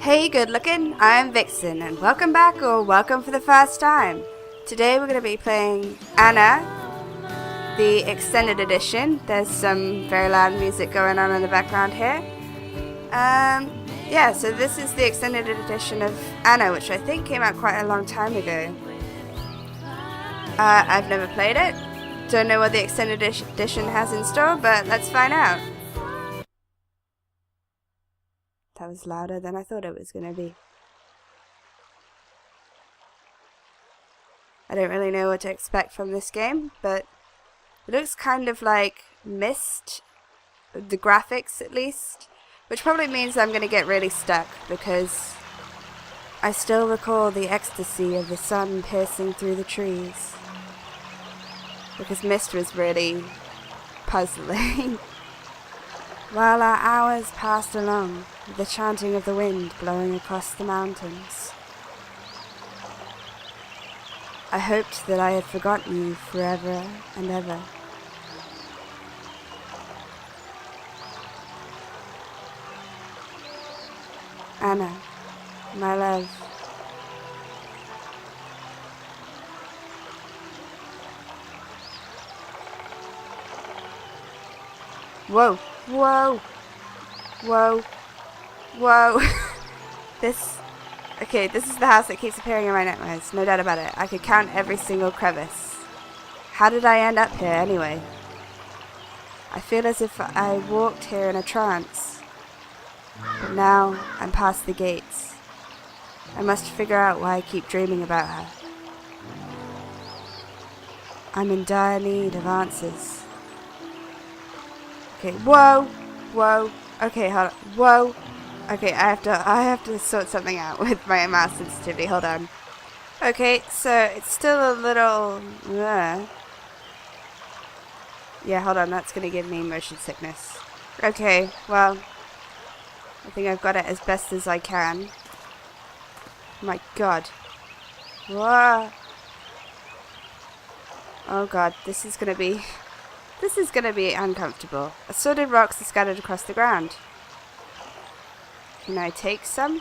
Hey good looking, I'm Vixen and welcome back or welcome for the first time. Today we're going to be playing Anna, the extended edition. There's some very loud music going on in the background here. Yeah, so this is the extended edition of Anna, which I think came out quite a long time ago. I've never played it. Don't know what the extended edition has in store, but let's find out. That was louder than I thought it was going to be. I don't really know what to expect from this game, but it looks kind of like Myst, the graphics at least, which probably means I'm going to get really stuck because I still recall the ecstasy of the sun piercing through the trees. Because Myst was really puzzling. While our hours passed along, the chanting of the wind blowing across the mountains. I hoped that I had forgotten you forever and ever. Anna, my love. Whoa, whoa, whoa. Whoa. This is the house that keeps appearing in my nightmares, no doubt about it. I could count every single crevice. How did I end up here anyway? I feel as if I walked here in a trance. But now I'm past the gates. I must figure out why I keep dreaming about her. I'm in dire need of answers. Okay, whoa, whoa. Okay, hold on. Whoa. Okay, I have to sort something out with my mouse sensitivity. Hold on. Okay, so it's still a little. Yeah, hold on. That's gonna give me motion sickness. Okay, well, I think I've got it as best as I can. My God. Whoa. Oh God, this is gonna be uncomfortable. Assorted rocks are scattered across the ground. Can I take some?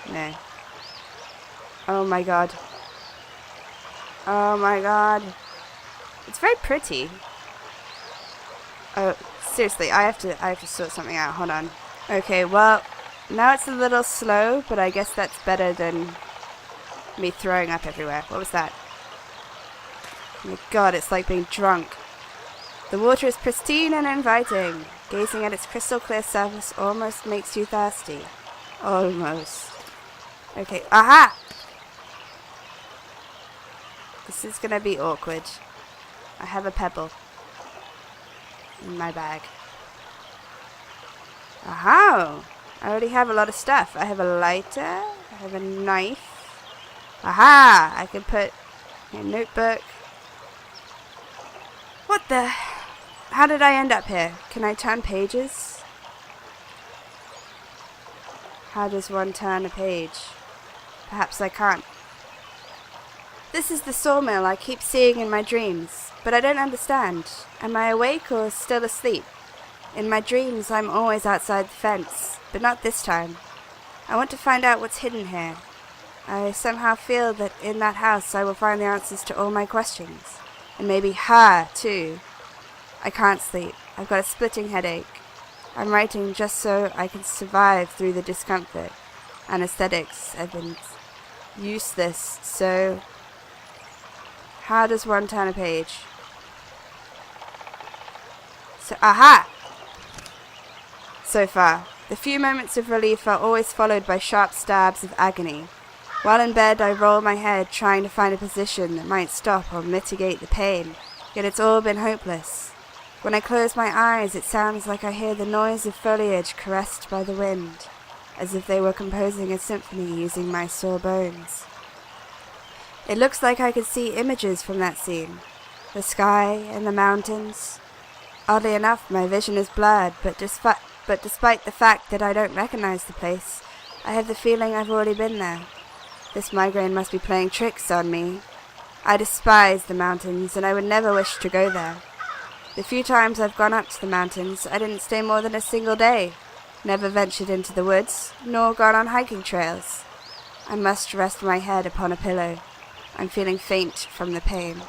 No. Oh my God. Oh my God. It's very pretty. Oh, seriously, I have to sort something out. Hold on. Okay, well, now it's a little slow, but I guess that's better than me throwing up everywhere. What was that? Oh my God, it's like being drunk. The water is pristine and inviting. Gazing at its crystal clear surface almost makes you thirsty. Almost. Okay, aha! This is gonna be awkward. I have a pebble in my bag. Aha! I already have a lot of stuff. I have a lighter. I have a knife. Aha! I can put a notebook. What the... How did I end up here? Can I turn pages? How does one turn a page? Perhaps I can't. This is the sawmill I keep seeing in my dreams, but I don't understand. Am I awake or still asleep? In my dreams, I'm always outside the fence, but not this time. I want to find out what's hidden here. I somehow feel that in that house I will find the answers to all my questions. And maybe her, too. I can't sleep. I've got a splitting headache. I'm writing just so I can survive through the discomfort. Anesthetics have been useless, so... How does one turn a page? So, aha! So far, the few moments of relief are always followed by sharp stabs of agony. While in bed, I roll my head trying to find a position that might stop or mitigate the pain, yet it's all been hopeless. When I close my eyes, it sounds like I hear the noise of foliage caressed by the wind, as if they were composing a symphony using my sore bones. It looks like I could see images from that scene, the sky and the mountains. Oddly enough, my vision is blurred, but despite the fact that I don't recognize the place, I have the feeling I've already been there. This migraine must be playing tricks on me. I despise the mountains, and I would never wish to go there. The few times I've gone up to the mountains, I didn't stay more than a single day. never ventured into the woods, nor gone on hiking trails. I must rest my head upon a pillow. I'm feeling faint from the pain.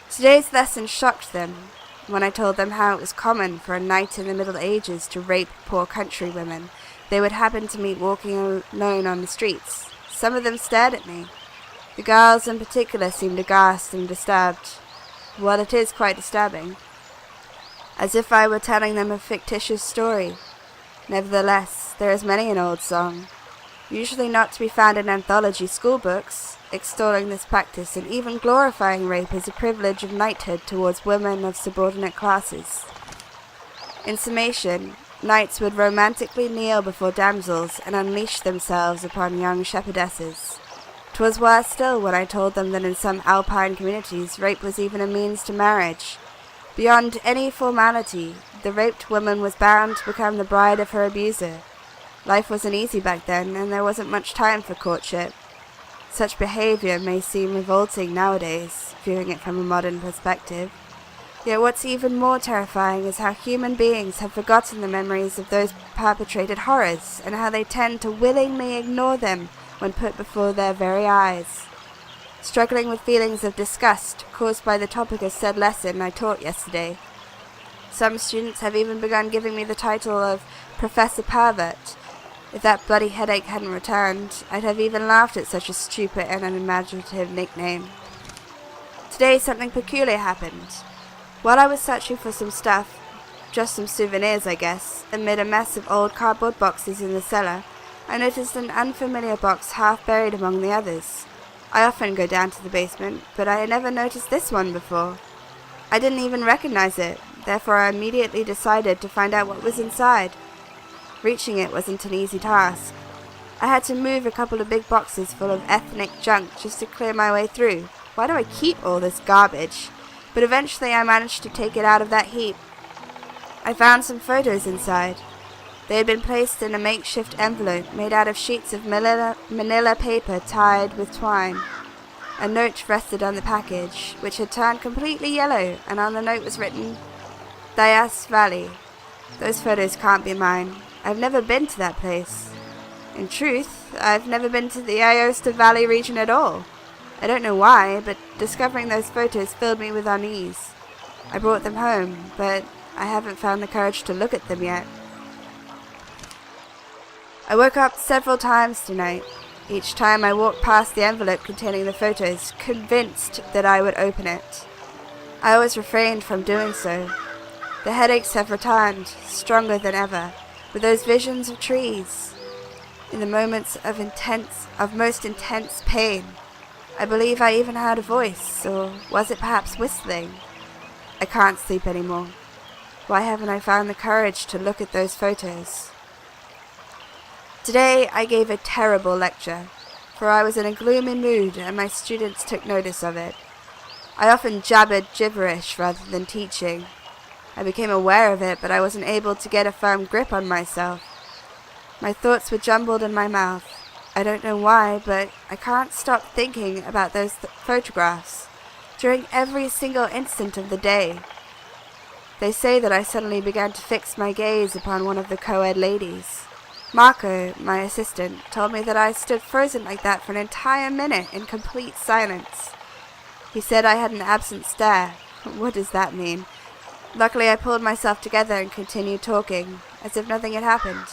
Today's lesson shocked them when I told them how it was common for a knight in the Middle Ages to rape poor country women they would happen to meet walking alone on the streets. Some of them stared at me. The girls in particular seemed aghast and disturbed. Well, it is quite disturbing. As if I were telling them a fictitious story. Nevertheless, there is many an old song, usually not to be found in anthology school books, extolling this practice and even glorifying rape as a privilege of knighthood towards women of subordinate classes. In summation, knights would romantically kneel before damsels and unleash themselves upon young shepherdesses. 'Twas worse still when I told them that in some alpine communities rape was even a means to marriage. Beyond any formality, the raped woman was bound to become the bride of her abuser. Life wasn't easy back then, and there wasn't much time for courtship. Such behavior may seem revolting nowadays, viewing it from a modern perspective. Yet what's even more terrifying is how human beings have forgotten the memories of those perpetrated horrors, and how they tend to willingly ignore them when put before their very eyes. Struggling with feelings of disgust caused by the topic of said lesson I taught yesterday. Some students have even begun giving me the title of Professor Pervert. If that bloody headache hadn't returned, I'd have even laughed at such a stupid and unimaginative nickname. Today something peculiar happened. While I was searching for some stuff, just some souvenirs I guess, amid a mess of old cardboard boxes in the cellar, I noticed an unfamiliar box half buried among the others. I often go down to the basement, but I had never noticed this one before. I didn't even recognize it, therefore I immediately decided to find out what was inside. Reaching it wasn't an easy task. I had to move a couple of big boxes full of ethnic junk just to clear my way through. Why do I keep all this garbage? But eventually I managed to take it out of that heap. I found some photos inside. They had been placed in a makeshift envelope made out of sheets of manila paper tied with twine. A note rested on the package, which had turned completely yellow, and on the note was written, Dias Valley. Those photos can't be mine. I've never been to that place. In truth, I've never been to the Aosta Valley region at all. I don't know why, but discovering those photos filled me with unease. I brought them home, but I haven't found the courage to look at them yet. I woke up several times tonight. Each time I walked past the envelope containing the photos, convinced that I would open it. I always refrained from doing so. The headaches have returned, stronger than ever, with those visions of trees. In the moments of most intense pain, I believe I even heard a voice, or was it perhaps whistling? I can't sleep anymore. Why haven't I found the courage to look at those photos? Today I gave a terrible lecture, for I was in a gloomy mood and my students took notice of it. I often jabbered gibberish rather than teaching. I became aware of it, but I wasn't able to get a firm grip on myself. My thoughts were jumbled in my mouth. I don't know why, but I can't stop thinking about those photographs during every single instant of the day. They say that I suddenly began to fix my gaze upon one of the co-ed ladies. Marco, my assistant, told me that I stood frozen like that for an entire minute in complete silence. He said I had an absent stare. What does that mean? Luckily, I pulled myself together and continued talking, as if nothing had happened.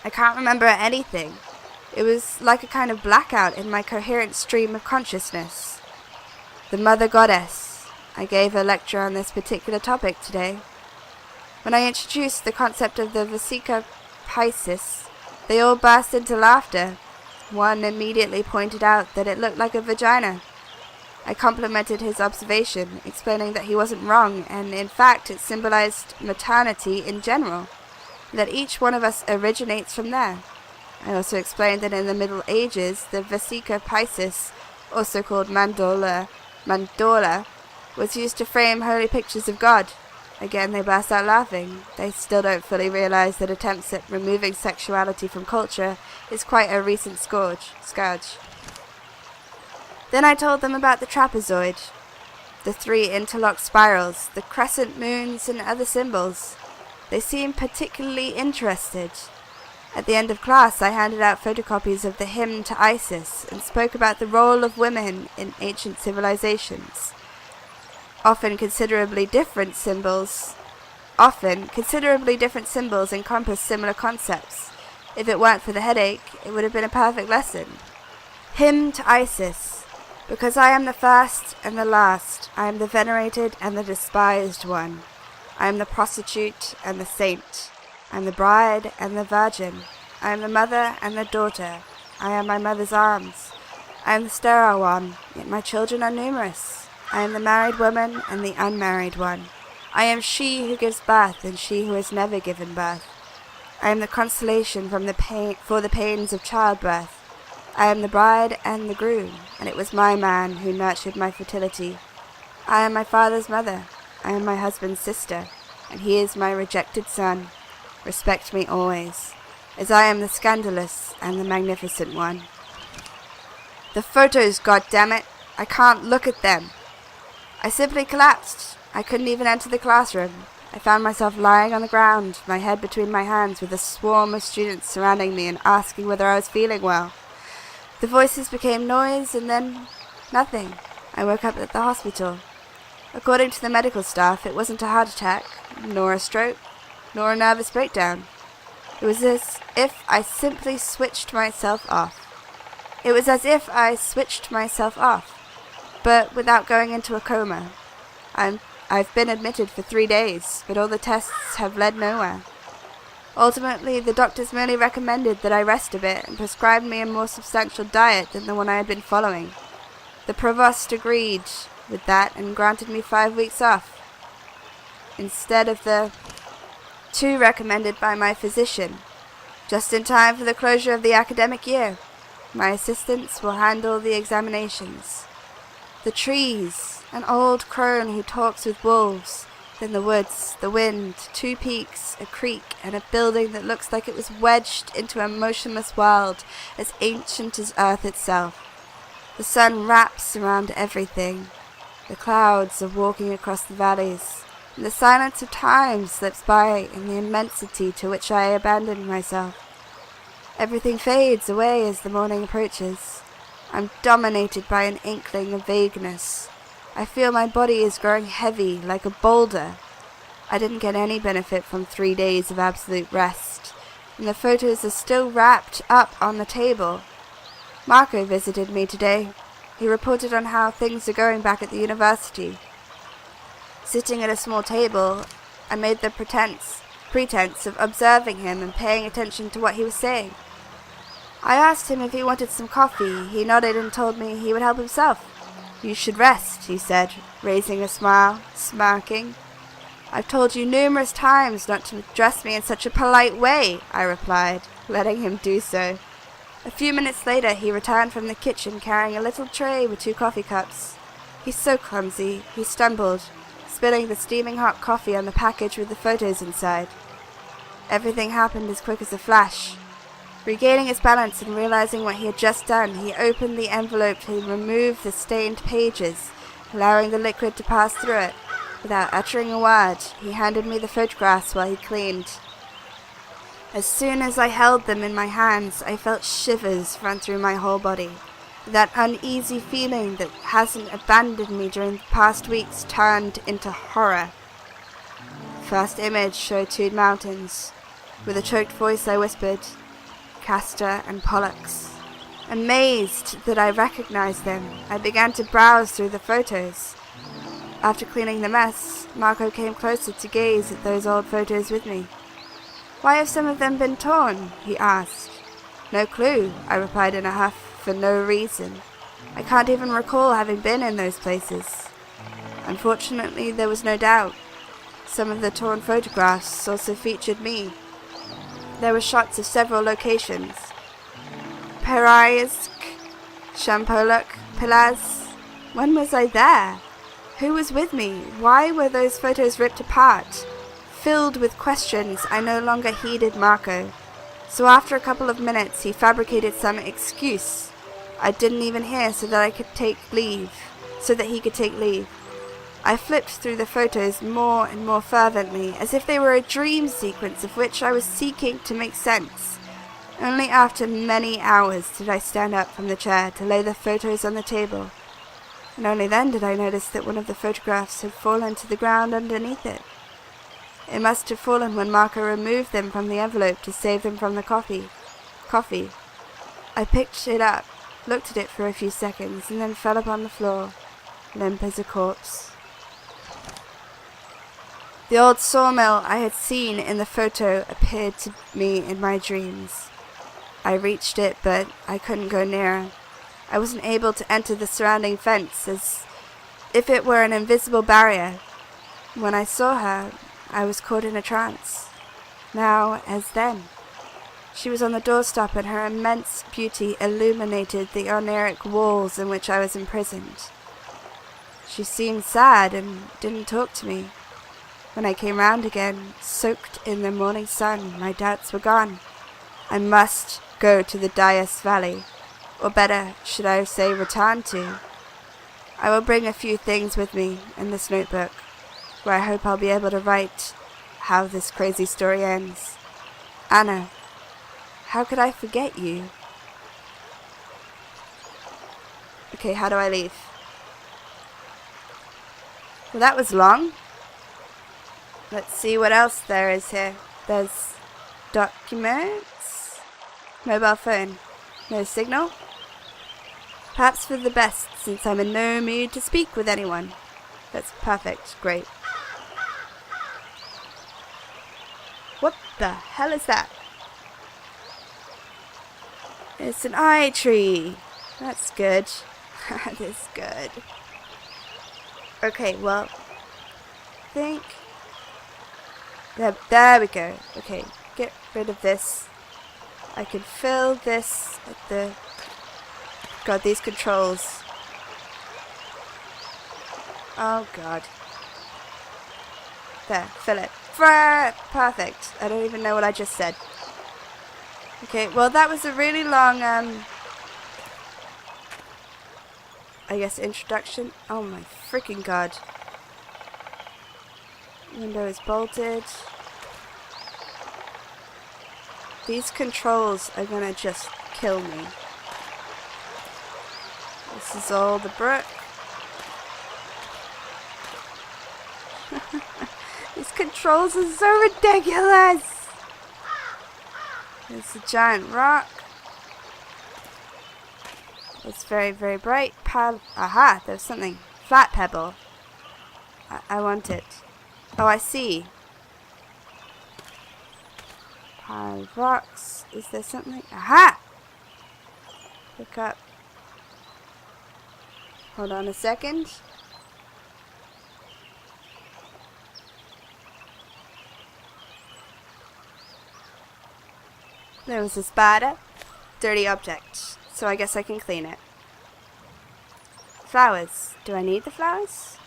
I can't remember anything. It was like a kind of blackout in my coherent stream of consciousness. The Mother Goddess. I gave a lecture on this particular topic today. When I introduced the concept of the Vesica Piscis, they all burst into laughter. One immediately pointed out that it looked like a vagina. I complimented his observation, explaining that he wasn't wrong, and in fact it symbolized maternity in general, that each one of us originates from there. I also explained that in the Middle Ages, the Vesica Piscis, also called mandala, was used to frame holy pictures of God. Again, they burst out laughing. They still don't fully realize that attempts at removing sexuality from culture is quite a recent scourge. Then I told them about the trapezoid, the 3 interlocked spirals, the crescent moons, and other symbols. They seemed particularly interested. At the end of class, I handed out photocopies of the hymn to Isis and spoke about the role of women in ancient civilizations. Often considerably different symbols encompass similar concepts. If it weren't for the headache, it would have been a perfect lesson. Hymn to Isis. Because I am the first and the last, I am the venerated and the despised one. I am the prostitute and the saint. I am the bride and the virgin. I am the mother and the daughter. I am my mother's arms. I am the sterile one, yet my children are numerous. I am the married woman and the unmarried one. I am she who gives birth and she who has never given birth. I am the consolation for the pains of childbirth. I am the bride and the groom, and it was my man who nurtured my fertility. I am my father's mother. I am my husband's sister, and he is my rejected son. Respect me always, as I am the scandalous and the magnificent one. The photos, goddammit! I can't look at them! I simply collapsed. I couldn't even enter the classroom. I found myself lying on the ground, my head between my hands, with a swarm of students surrounding me and asking whether I was feeling well. The voices became noise and then nothing. I woke up at the hospital. According to the medical staff, it wasn't a heart attack, nor a stroke, nor a nervous breakdown. It was as if I simply switched myself off. But without going into a coma. I've been admitted for 3 days, but all the tests have led nowhere. Ultimately, the doctors merely recommended that I rest a bit and prescribed me a more substantial diet than the one I had been following. The provost agreed with that and granted me 5 weeks off, instead of the 2 recommended by my physician, just in time for the closure of the academic year. My assistants will handle the examinations. The trees, an old crone who talks with wolves, then the woods, the wind, 2 peaks, a creek, and a building that looks like it was wedged into a motionless world as ancient as Earth itself. The sun wraps around everything. The clouds are walking across the valleys, and the silence of time slips by in the immensity to which I abandoned myself. Everything fades away as the morning approaches. I'm dominated by an inkling of vagueness. I feel my body is growing heavy, like a boulder. I didn't get any benefit from 3 days of absolute rest, and the photos are still wrapped up on the table. Marco visited me today. He reported on how things are going back at the university. Sitting at a small table, I made the pretense of observing him and paying attention to what he was saying. I asked him if he wanted some coffee. He nodded and told me he would help himself. You should rest, he said, raising a smile, smirking. I've told you numerous times not to address me in such a polite way, I replied, letting him do so. A few minutes later, he returned from the kitchen carrying a little tray with 2 coffee cups. He's so clumsy, he stumbled, spilling the steaming hot coffee on the package with the photos inside. Everything happened as quick as a flash. Regaining his balance and realizing what he had just done, he opened the envelope to remove the stained pages, allowing the liquid to pass through it. Without uttering a word, he handed me the photographs while he cleaned. As soon as I held them in my hands, I felt shivers run through my whole body. That uneasy feeling that hasn't abandoned me during the past weeks turned into horror. The first image showed 2 mountains. With a choked voice I whispered, Castor and Pollux. Amazed that I recognized them, I began to browse through the photos. After cleaning the mess, Marco came closer to gaze at those old photos with me. Why have some of them been torn? He asked. No clue, I replied in a huff, for no reason. I can't even recall having been in those places. Unfortunately, there was no doubt. Some of the torn photographs also featured me. There were shots of several locations. Peraisk, Champolok, Pilaz. When was I there? Who was with me? Why were those photos ripped apart? Filled with questions, I no longer heeded Marco. So after a couple of minutes, he fabricated some excuse I didn't even hear so that he could take leave. I flipped through the photos more and more fervently, as if they were a dream sequence of which I was seeking to make sense. Only after many hours did I stand up from the chair to lay the photos on the table, and only then did I notice that one of the photographs had fallen to the ground underneath it. It must have fallen when Marco removed them from the envelope to save them from the coffee. I picked it up, looked at it for a few seconds, and then fell upon the floor, limp as a corpse. The old sawmill I had seen in the photo appeared to me in my dreams. I reached it, but I couldn't go nearer. I wasn't able to enter the surrounding fence, as if it were an invisible barrier. When I saw her, I was caught in a trance, now as then. She was on the doorstep, and her immense beauty illuminated the oniric walls in which I was imprisoned. She seemed sad and didn't talk to me. When I came round again, soaked in the morning sun, my doubts were gone. I must go to the Dias Valley, or better, should I say, return to. I will bring a few things with me in this notebook, where I hope I'll be able to write how this crazy story ends. Anna, how could I forget you? Okay, how do I leave? Well, that was long. Let's see what else there is here. There's documents. Mobile phone. No signal. Perhaps for the best, since I'm in no mood to speak with anyone. That's perfect. Great. What the hell is that? It's an eye tree. That's good. That is good. Okay, well, I think... There we go. Okay, get rid of this. I could fill this at the... God, these controls. Oh, God. There, fill it. Perfect. I don't even know what I just said. Okay, well, that was a really long, I guess, introduction. Oh, my freaking God. Window is bolted. These controls are gonna just kill me. This is all the brick. These controls are so ridiculous! There's a giant rock. It's very, very bright. Aha! There's something. Flat pebble. I want it. Oh, I see. Pile of rocks. Is there something? Aha! Look up. Hold on a second. There was a spider. Dirty object. So I guess I can clean it. Flowers. Do I need the flowers?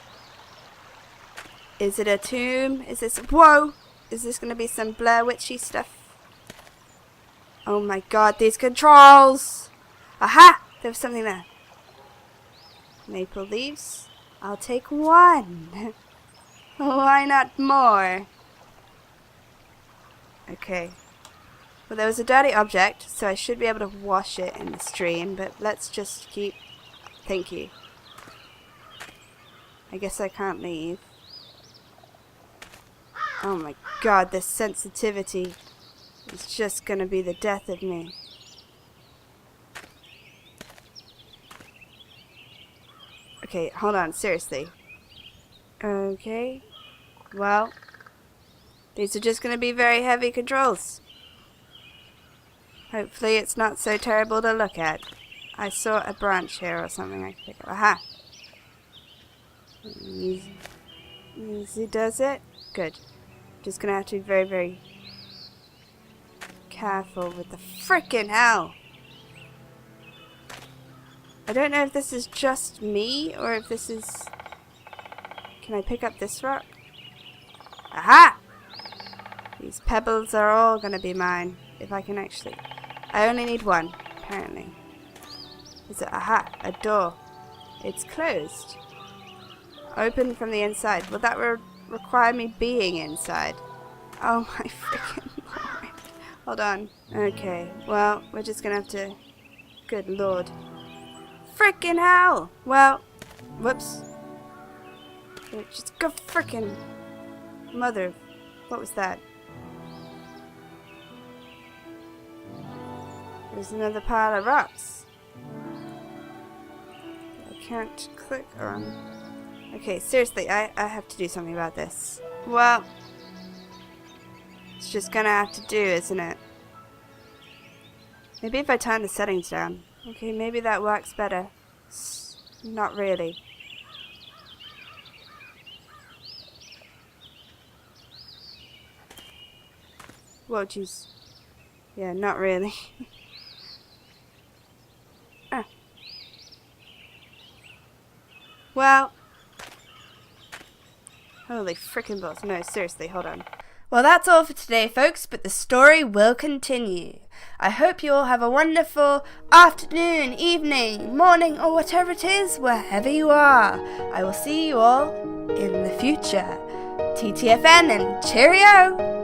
Is it a tomb? Is this... Whoa! Is this going to be some Blair Witchy stuff? Oh my God, these controls! Aha! There was something there. Maple leaves. I'll take one. Why not more? Okay. Well, there was a dirty object, so I should be able to wash it in the stream, but let's just keep... Thank you. I guess I can't leave. Oh my God, this sensitivity is just gonna be the death of me. Okay, hold on, seriously. Okay, well, these are just gonna be very heavy controls. Hopefully it's not so terrible to look at. I saw a branch here or something I could pick up. Aha! Easy does it. Good. Just gonna have to be very, very careful with the frickin' hell. I don't know if this is just me or if this is... Can I pick up this rock? Aha! These pebbles are all gonna be mine if I can actually... I only need one, apparently. Is it... Aha! A door. It's closed. Open from the inside. Will that require me being inside? Oh my freaking lord. Hold on. Okay, well, we're just gonna have to... Good lord. Freaking hell! Well, whoops. Just go freaking... Mother... What was that? There's another pile of rocks. I can't click on... Okay, seriously, I have to do something about this. Well, it's just gonna have to do, isn't it? Maybe if I turn the settings down. Okay, maybe that works better. Not really. Whoa, jeez. Yeah, not really. Well... Holy frickin' balls. No, seriously, hold on. Well, that's all for today, folks, but the story will continue. I hope you all have a wonderful afternoon, evening, morning, or whatever it is, wherever you are. I will see you all in the future. TTFN and cheerio!